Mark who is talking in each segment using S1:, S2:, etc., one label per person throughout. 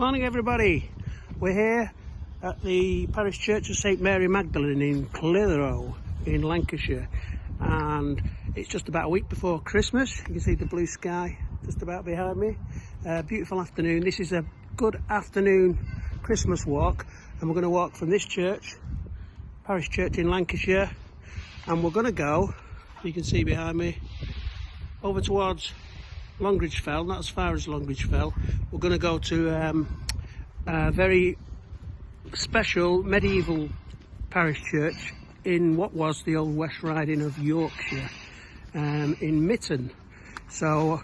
S1: Morning everybody, we're here at the parish church of St Mary Magdalene in Clitheroe in Lancashire, and it's just about a week before Christmas. You can see the blue sky just about behind me. Beautiful afternoon. This is a good afternoon Christmas walk, and we're going to walk from this church, parish church in Lancashire, and we're going to go, you can see behind me, over towards Longridge Fell, not as far as Longridge Fell. We're going to go to a very special medieval parish church in what was the old West Riding of Yorkshire, in Mitton. So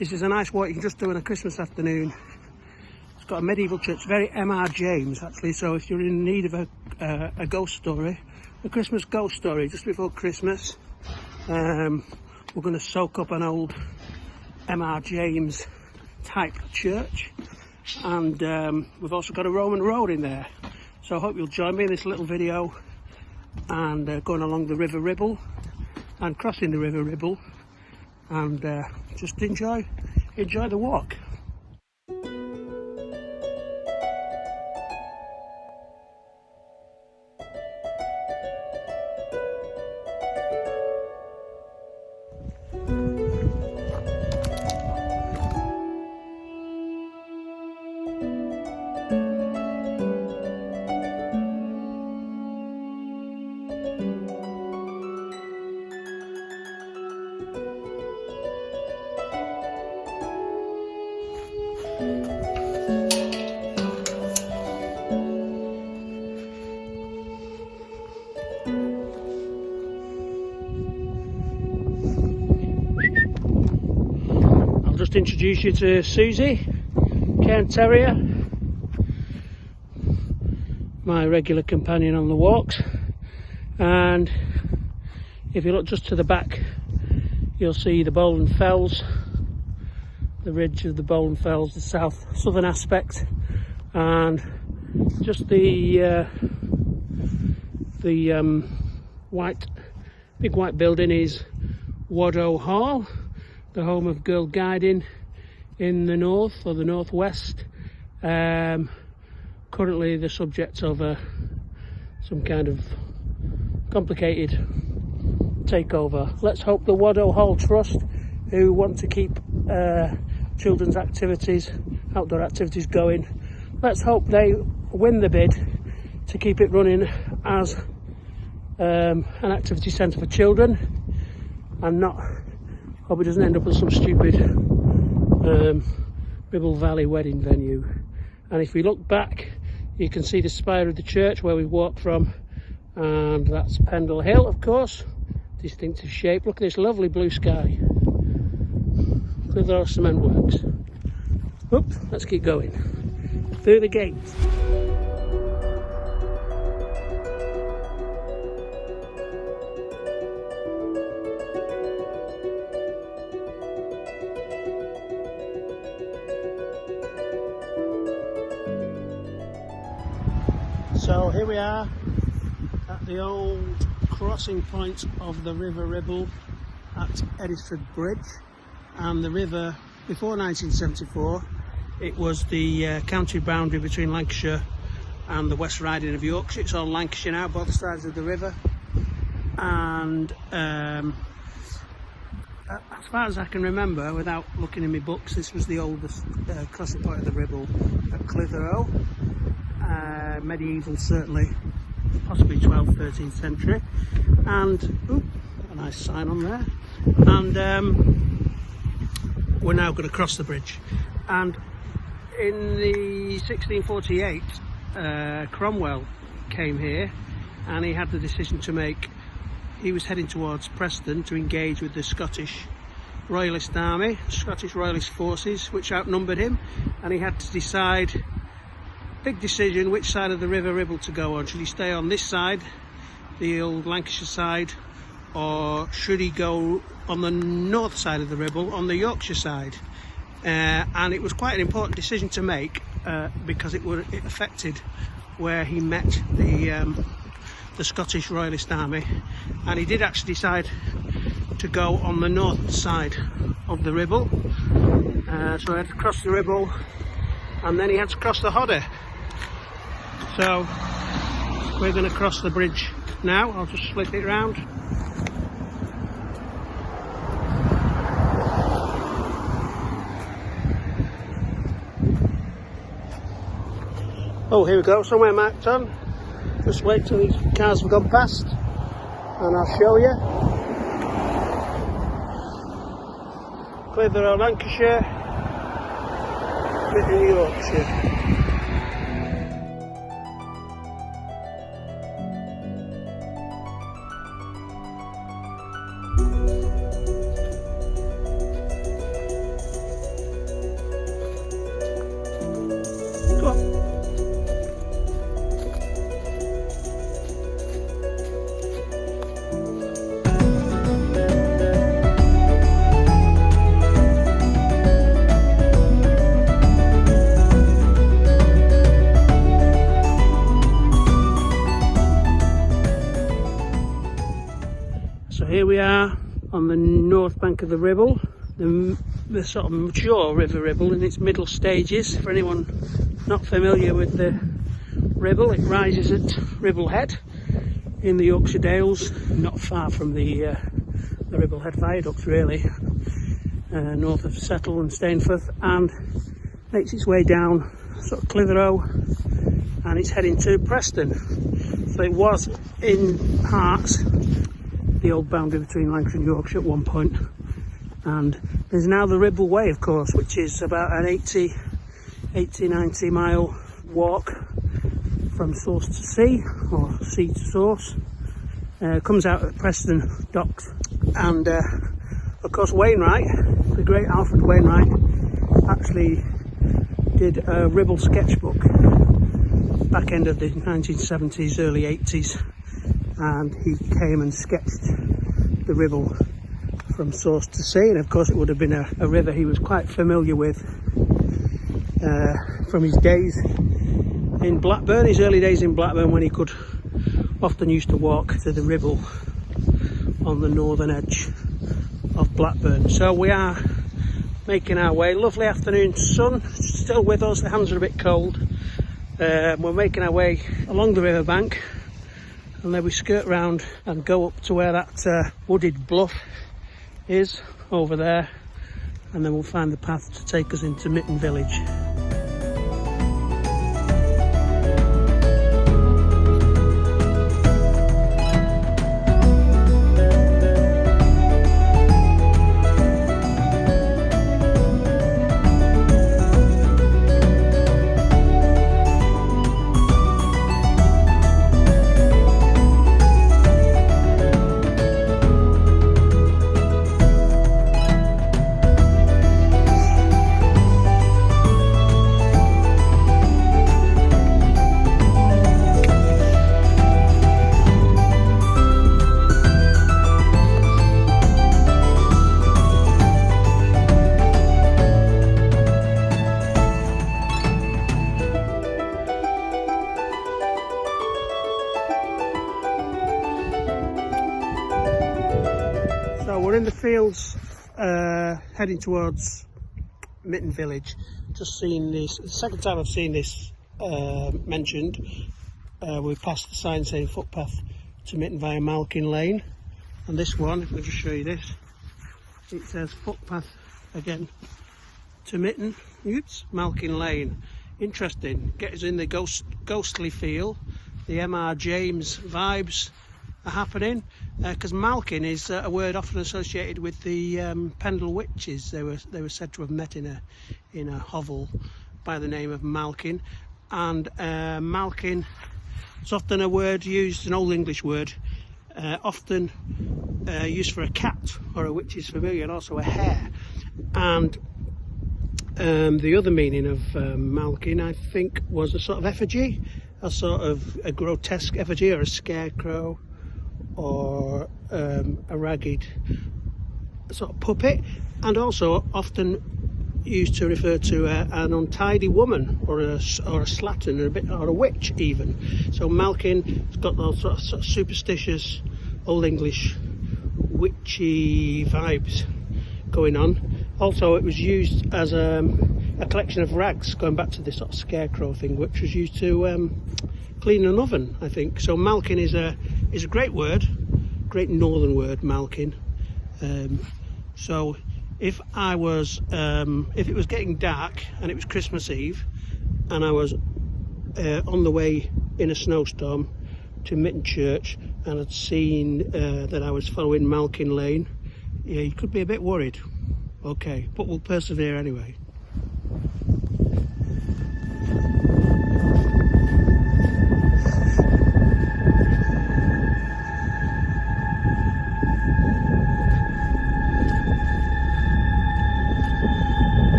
S1: this is a nice walk you can just do on a Christmas afternoon. It's got a medieval church, very M.R. James actually, so if you're in need of a ghost story, a Christmas ghost story just before Christmas, we're going to soak up an old M.R. James type church, and we've also got a Roman road in there, so I hope you'll join me in this little video and going along the River Ribble and crossing the River Ribble, and just enjoy the walk. I'll just introduce you to Susie, Cairn Terrier, my regular companion on the walks. And if you look just to the back, you'll see the Bowland Fells, the ridge of the Bowland Fells, the southern aspect, and just the big white building is Waddow Hall, the home of girl guiding in the north or the northwest. Currently the subject of some kind of complicated takeover. Let's hope the Waddow Hall Trust, who want to keep children's activities, outdoor activities going, let's hope they win the bid to keep it running as an activity centre for children, and not hope it doesn't end up as some stupid Ribble Valley wedding venue. And if we look back, you can see the spire of the church where we walked from, and that's Pendle Hill, of course. Distinctive shape. Look at this lovely blue sky. Clitheroe Cement Works. Oop, let's keep going through the gate. So here we are at the old crossing point of the River Ribble at Edisford Bridge. And the river, before 1974, it was the county boundary between Lancashire and the West Riding of Yorkshire. It's all Lancashire now, both sides of the river. And as far as I can remember, without looking in my books, this was the oldest crossing point of the Ribble at Clitheroe. Medieval, certainly, possibly 12th, 13th century. And ooh, a nice sign on there. And we're now going to cross the bridge. And in the 1648, Cromwell came here, and he had the decision to make. He was heading towards Preston to engage with the Scottish Royalist Army, Scottish Royalist forces, which outnumbered him, and he had to decide, big decision, which side of the River Ribble to go on. Should he stay on this side, the old Lancashire side, or should he go on the north side of the Ribble, on the Yorkshire side? And it was quite an important decision to make, because it affected where he met the Scottish Royalist Army, and he did actually decide to go on the north side of the Ribble. So I had to cross the Ribble and then he had to cross the Hodder. So we're going to cross the bridge now. I'll just flip it round. Oh, here we go, somewhere marked on. Just wait till these cars have gone past and I'll show you. Clitheroe, Lancashire, Mitton, Yorkshire. Go on. So here we are on the north bank of the Ribble, the sort of mature River Ribble in its middle stages. For anyone not familiar with the Ribble, it rises at Ribble Head in the Yorkshire Dales, not far from the Ribble Head viaduct really, north of Settle and Stainforth, and makes its way down sort of Clitheroe and it's heading to Preston. So it was in Hearts, the old boundary between Lancashire and Yorkshire at one point, and there's now the Ribble Way, of course, which is about an 80-90 mile walk from source to sea, or sea to source. Comes out at Preston docks, and of course Wainwright, the great Alfred Wainwright, actually did a Ribble sketchbook back end of the 1970s, early 80s, and he came and sketched the Ribble from source to sea, and of course it would have been a river he was quite familiar with from his days in Blackburn, his early days in Blackburn, when he could often used to walk to the Ribble on the northern edge of Blackburn. So we are making our way, lovely afternoon sun still with us, the hands are a bit cold. We're making our way along the riverbank, and then we skirt round and go up to where that wooded bluff is over there, and then we'll find the path to take us into Mitton village. So we're in the fields heading towards Mitton village. Just seen this, the second time I've seen this mentioned. We've passed the sign saying footpath to Mitton via Malkin Lane, and this one, if I just show you this, it says footpath again to Mitton, oops, Malkin Lane. Interesting, get us in the ghostly feel, the M.R. James vibes are happening, because Malkin is a word often associated with the Pendle witches. They were said to have met in a hovel by the name of Malkin, and Malkin is often a word used, an old English word, often used for a cat or a witch's familiar, and also a hare. And the other meaning of Malkin, I think, was a sort of effigy, a sort of a grotesque effigy, or a scarecrow, or a ragged sort of puppet, and also often used to refer to an untidy woman, or a slattern, or a witch even. So Malkin's got those sort of superstitious old English witchy vibes going on. Also, it was used as a collection of rags, going back to this sort of scarecrow thing, which was used to clean an oven, I think. So malkin is a great word, great northern word, malkin. So if I was, if it was getting dark and it was Christmas Eve and I was on the way in a snowstorm to Mitton Church and I'd seen that I was following Malkin Lane, yeah, you could be a bit worried. Okay, but we'll persevere anyway.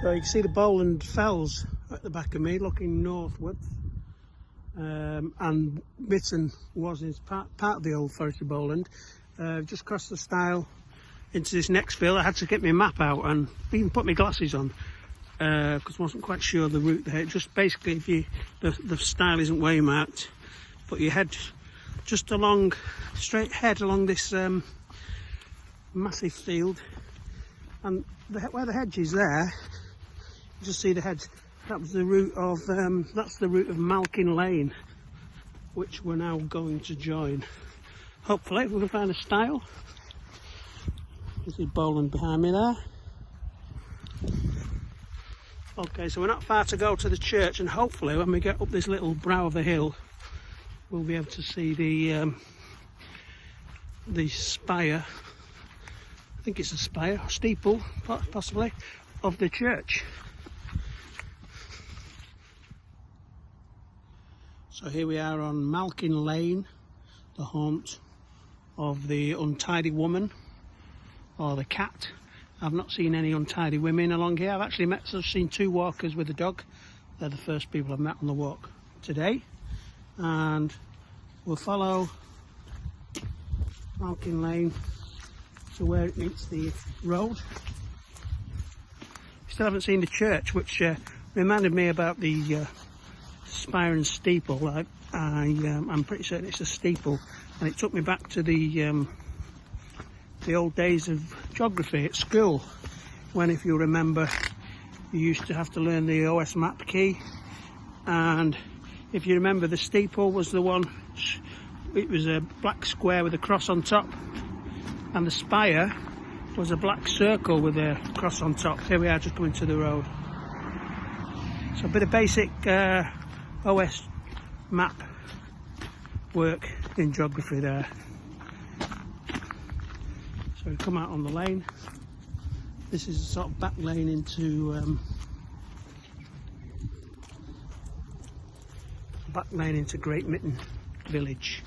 S1: So you can see the Bowland Fells at the back of me, looking northwards, and Mitton was part of the old Forest of Bowland. Just crossed the stile into this next field. I had to get my map out and even put my glasses on because I wasn't quite sure the route there. Just basically, if you the stile isn't waymarked, but you head just along, straight ahead along this massive field, and where the hedge is there. Just see the hedge. That was the route of that's the route of Malkin Lane, which we're now going to join. Hopefully we can find a stile. You see Bowland behind me there. Okay, so we're not far to go to the church, and hopefully when we get up this little brow of the hill, we'll be able to see the spire. I think it's a spire, or steeple, possibly, of the church. So here we are on Malkin Lane, the haunt of the untidy woman, or the cat. I've not seen any untidy women along here. I've seen two walkers with a dog. They're the first people I've met on the walk today. And we'll follow Malkin Lane to where it meets the road. Still haven't seen the church, which reminded me about the spire and steeple. I'm pretty certain it's a steeple, and it took me back to the old days of geography at school, when, if you remember, you used to have to learn the OS map key, and if you remember, the steeple was the one, it was a black square with a cross on top, and the spire was a black circle with a cross on top. Here we are, just going to the road. So a bit of basic OS map work in geography there. So we come out on the lane. This is a sort of back lane into Great Mitton village,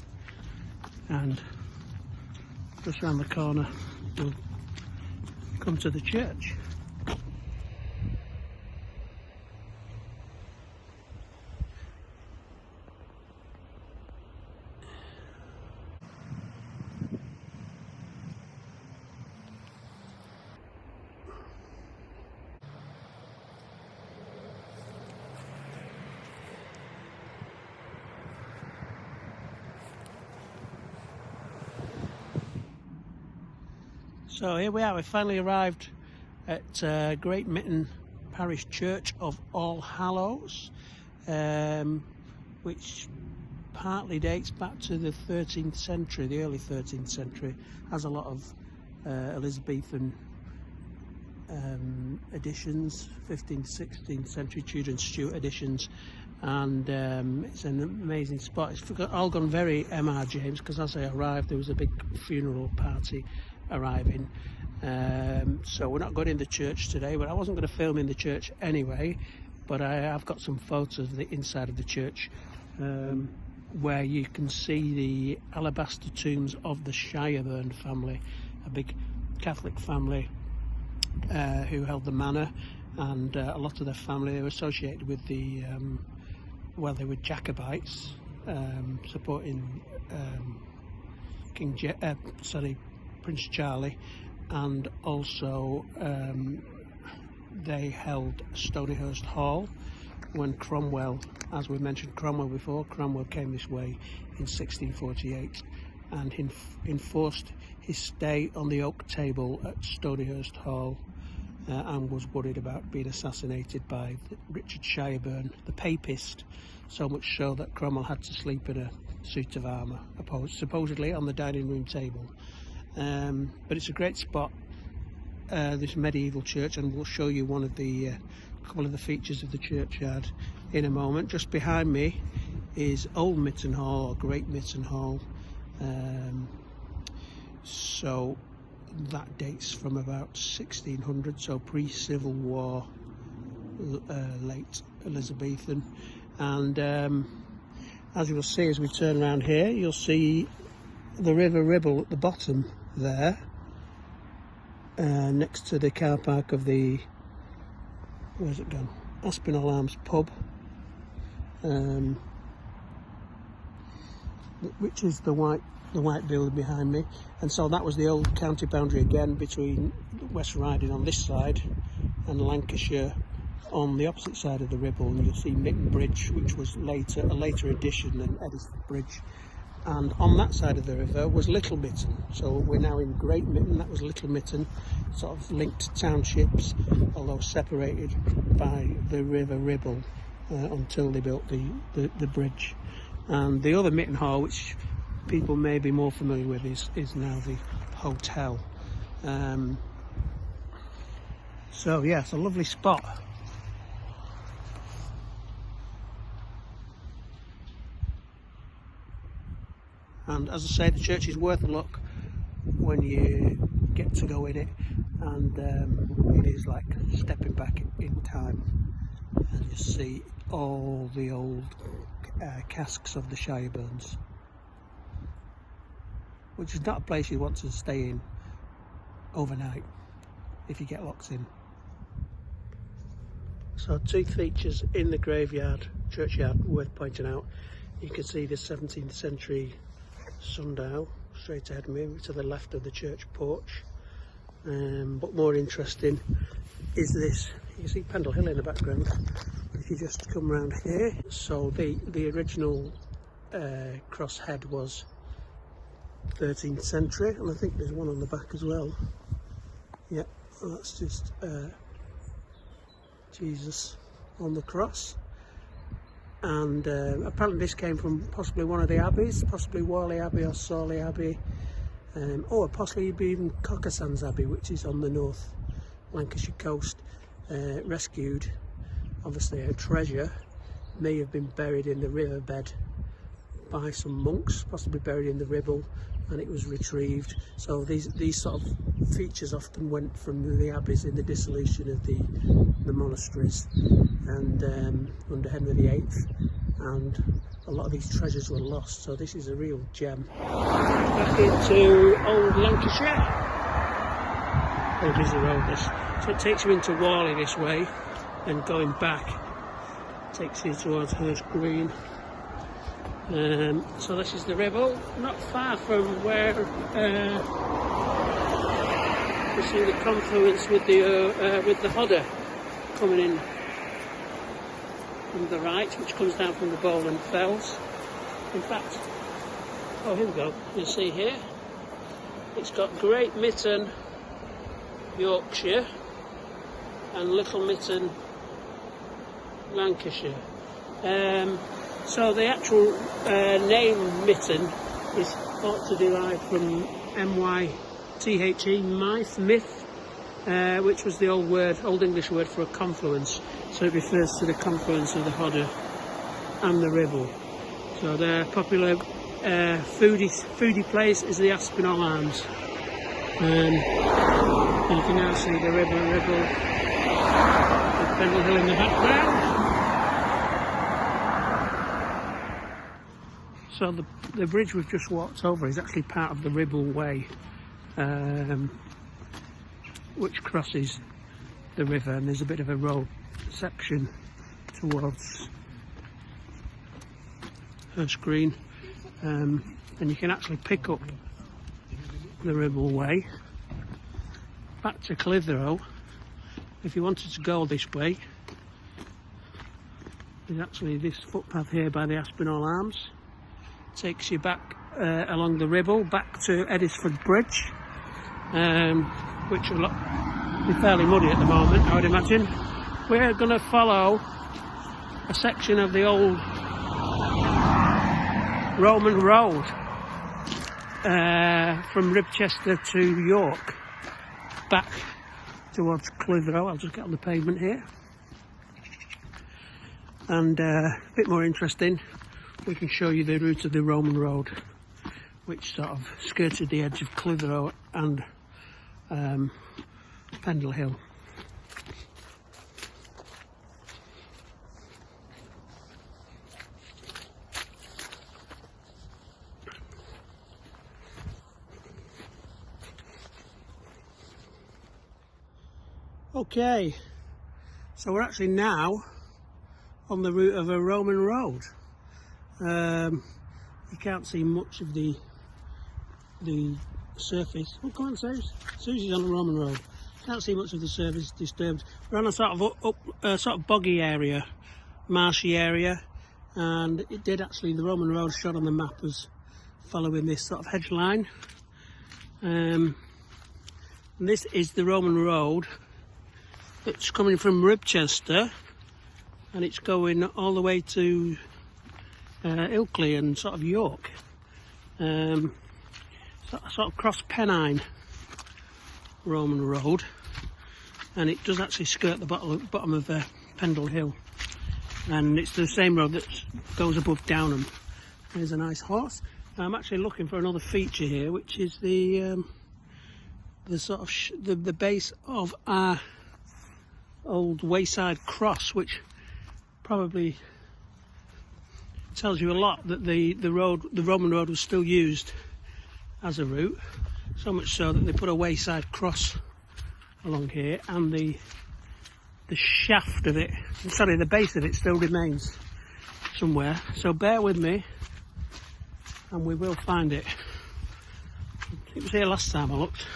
S1: and just round the corner we'll come to the church. So here we are, we finally arrived at Great Mitton Parish Church of All Hallows, which partly dates back to the 13th century, the early 13th century. Has a lot of Elizabethan additions, 15th, 16th century Tudor and Stuart additions, and it's an amazing spot. It's all gone very MR James, because as I arrived there was a big funeral party arriving, so we're not going in the church today, but I wasn't going to film in the church anyway, but I have got some photos of the inside of the church. where you can see the alabaster tombs of the Shireburn family, a big Catholic family who held the manor, and a lot of their family, they were associated with the well, they were Jacobites, supporting Prince Charlie, and also they held Stonyhurst Hall when Cromwell, as we mentioned Cromwell before, Cromwell came this way in 1648 and enforced his stay on the oak table at Stonyhurst Hall, and was worried about being assassinated by Richard Shireburn, the papist, so much so that Cromwell had to sleep in a suit of armour, supposedly on the dining room table. But it's a great spot, this medieval church, and we'll show you one of the couple of the features of the churchyard in a moment. Just behind me is Old Mitton Hall, or Great Mitton Hall. So that dates from about 1600, so pre-Civil War, late Elizabethan. And as you will see as we turn around here, you'll see the River Ribble at the bottom there, next to the car park of the, where's it gone? Aspinall Arms pub, which is the white building behind me. And so that was the old county boundary again, between West Riding on this side and Lancashire on the opposite side of the Ribble. And you'll see Mitton Bridge, which was a later addition than Edisford Bridge. And on that side of the river was Little Mitton. So we're now in Great Mitton, that was Little Mitton, sort of linked townships, although separated by the River Ribble until they built the bridge. And the other Mitton Hall, which people may be more familiar with, is now the hotel. So yeah, it's a lovely spot. And as I say, the church is worth a look when you get to go in it, and it is like stepping back in time, and you see all the old casks of the Shireburns, which is not a place you want to stay in overnight if you get locked in. So two features in the churchyard worth pointing out. You can see the 17th century sundial straight ahead of me to the left of the church porch, but more interesting is this. You can see Pendle Hill in the background if you just come round here. So the original cross head was 13th century, and I think there's one on the back as well. Yeah, that's just Jesus on the cross. And apparently this came from possibly one of the abbeys, possibly Whalley Abbey or Sawley Abbey, or possibly even Cockersands Abbey, which is on the North Lancashire coast, rescued. Obviously a treasure may have been buried in the riverbed by some monks, possibly buried in the Ribble, and it was retrieved. So these sort of features often went from the abbeys in the dissolution of the monasteries, and under Henry VIII, and a lot of these treasures were lost, so this is a real gem. Back into Old Lancashire, Old Busy Road this. So it takes you into Whalley this way, and going back takes you towards Hurst Green. So this is the Ribble, not far from where we see the confluence with the Hodder coming in from the right, which comes down from the Bowland Fells. In fact, oh, here we go, you'll see here, it's got Great Mitton, Yorkshire, and Little Mitton, Lancashire. So the actual name Mitton is thought to derive from M-Y-T-H-E, myth, which was the Old English word for a confluence. So it refers to the confluence of the Hodder and the Ribble. So their popular foodie place is the Aspinall Arms. You can now see the River Ribble with Pendle Hill in the background. So the bridge we've just walked over is actually part of the Ribble Way, which crosses the river, and there's a bit of a road section towards Hurst Green, and you can actually pick up the Ribble Way back to Clitheroe if you wanted to go this way. There's actually this footpath here by the Aspinall Arms, takes you back along the Ribble back to Edisford Bridge, which will be fairly muddy at the moment, I would imagine. We're going to follow a section of the old Roman road from Ribchester to York back towards Clitheroe. I'll just get on the pavement here. And a bit more interesting, we can show you the route of the Roman road, which sort of skirted the edge of Clitheroe and Pendle Hill. Okay, so we're actually now on the route of a Roman road. You can't see much of the surface. Oh, come on, Susie's on the Roman road. Can't see much of the surface disturbed. We're on a sort of sort of boggy area, marshy area, and it did actually, the Roman road shot on the map as following this sort of hedge line. And this is the Roman road. It's coming from Ribchester, and it's going all the way to Ilkley and sort of York. Sort of cross Pennine Roman road, and it does actually skirt the bottom of Pendle Hill, and it's the same road that goes above Downham. There's a nice horse. I'm actually looking for another feature here, which is the sort of the base of our old wayside cross, which probably tells you a lot that the Roman road was still used as a route, so much so that they put a wayside cross along here, and the shaft of it, sorry, the base of it still remains somewhere. So bear with me and we will find it. It was here last time I looked.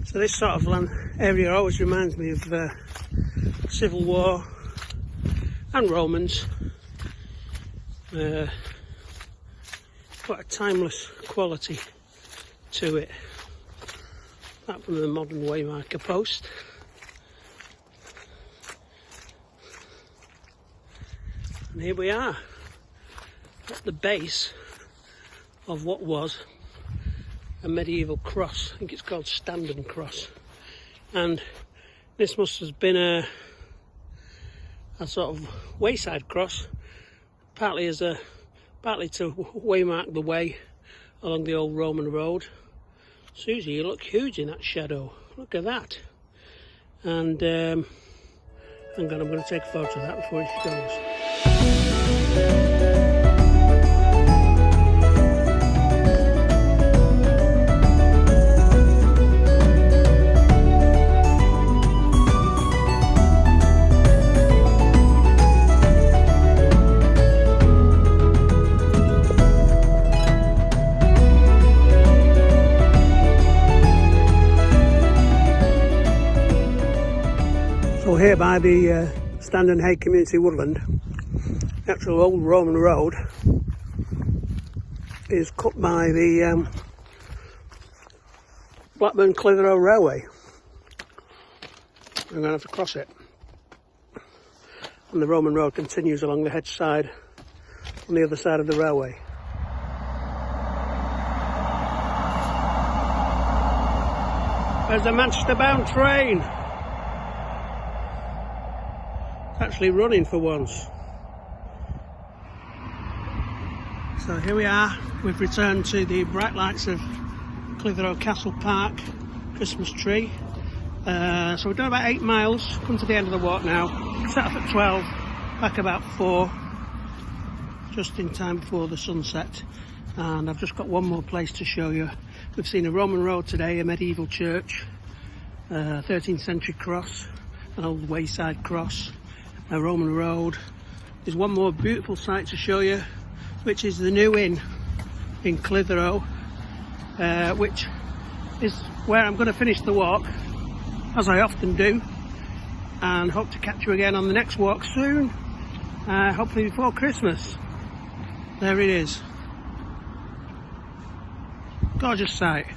S1: So this sort of land area always reminds me of Civil War and Romans. Quite a timeless quality to it. That from the modern waymarker post. And here we are at the base of what was a medieval cross. I think it's called Standen Cross, and this must have been a sort of wayside cross, partly to waymark the way along the old Roman road. Susie, you look huge in that shadow. Look at that. And hang on, I'm going to take a photo of that before she goes. Here by the Standen Hey Community Woodland, the actual old Roman road is cut by the Blackburn Clitheroe Railway. I'm going to have to cross it, and the Roman road continues along the hedge side on the other side of the railway. There's a Manchester bound train. Actually running for once. So here we are, we've returned to the bright lights of Clitheroe Castle Park Christmas tree, So we've done about 8 miles, come to the end of the walk now. Set off at 12, back about 4, just in time before the sunset. And I've just got one more place to show you. We've seen a Roman road today, a medieval church, 13th century cross, an old wayside cross, a Roman road. There's one more beautiful sight to show you, which is the new inn in Clitheroe, which is where I'm going to finish the walk, as I often do, and hope to catch you again on the next walk soon, hopefully before Christmas. There it is. Gorgeous sight.